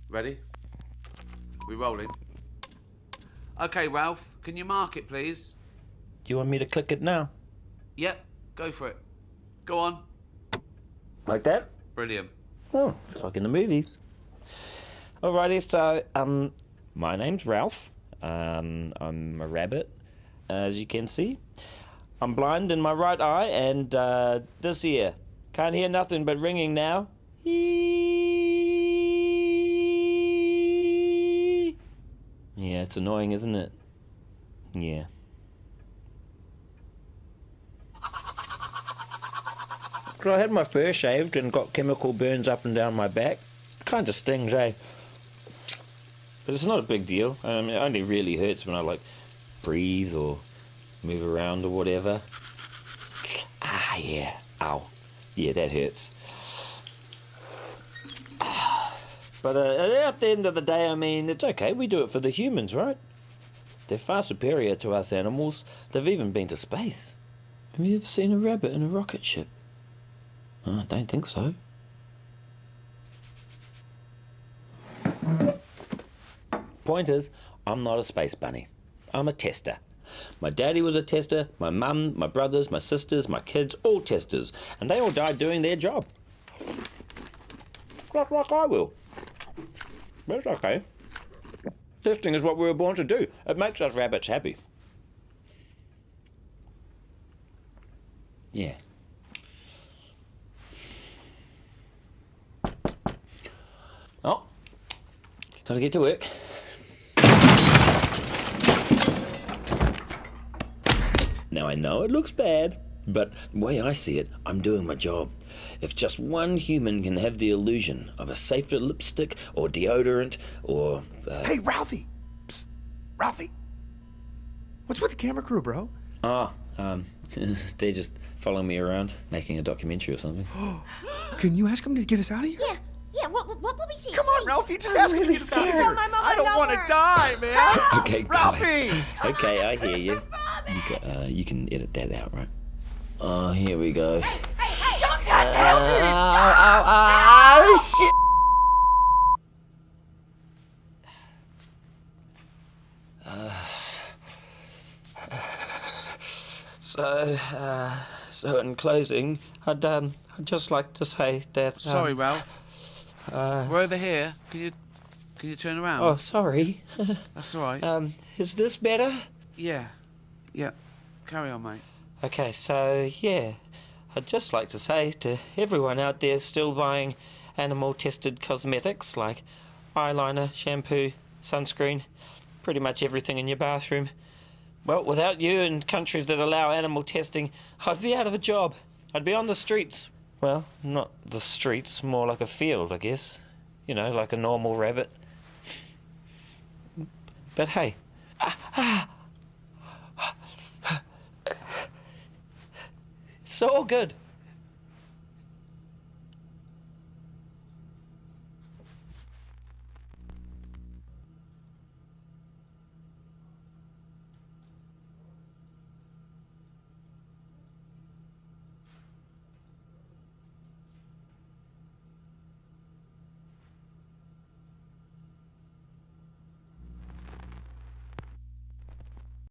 Ready? We rolling? Okay, Ralph, can you mark it, please? Do you want me to click it now? Yep, go for it. Go on. Like that? Brilliant. Oh, it's like in the movies. Alrighty, so, my name's Ralph. I'm a rabbit, as you can see. I'm blind in my right eye, and, this ear. Can't hear nothing but ringing now. Yeah, it's annoying, isn't it? Yeah. So I had my fur shaved and got chemical burns up and down my back. Kinda stings, eh? But it's not a big deal. It only really hurts when I, like, breathe or move around or whatever. Ah, yeah. Ow. Yeah, that hurts. But at the end of the day, I mean, it's okay. We do it for the humans, right? They're far superior to us animals. They've even been to space. Have you ever seen a rabbit in a rocket ship? Oh, I don't think so. Point is, I'm not a space bunny. I'm a tester. My daddy was a tester, my mum, my brothers, my sisters, my kids, all testers. And they all died doing their job. Just like I will. But it's okay. Testing is what we were born to do. It makes us rabbits happy. Yeah. Oh, gotta get to work. Now I know it looks bad, but the way I see it, I'm doing my job. If just one human can have the illusion of a safer lipstick or deodorant or... Hey, Ralphie! Psst. Ralphie! What's with the camera crew, bro? They're just following me around, making a documentary or something. Can you ask them to get us out of here? Yeah, what will we see? Come on, Ralphie, just ask them to get us out of here. My mom, I don't want to die, man. Okay, Ralphie! Okay, I hear you. You can edit that out, right? Oh, here we go. Hey, don't touch it! Oh, shit! So in closing, I'd just like to say that... Sorry, Ralph. We're over here. Can you turn around? Oh, sorry. That's all right. Is this better? Yeah. Carry on, mate. Okay, so, yeah. I'd just like to say to everyone out there still buying animal-tested cosmetics like eyeliner, shampoo, sunscreen, pretty much everything in your bathroom. Well, without you and countries that allow animal testing, I'd be out of a job. I'd be on the streets. Well, not the streets, more like a field, I guess. You know, like a normal rabbit. But hey. It's all good.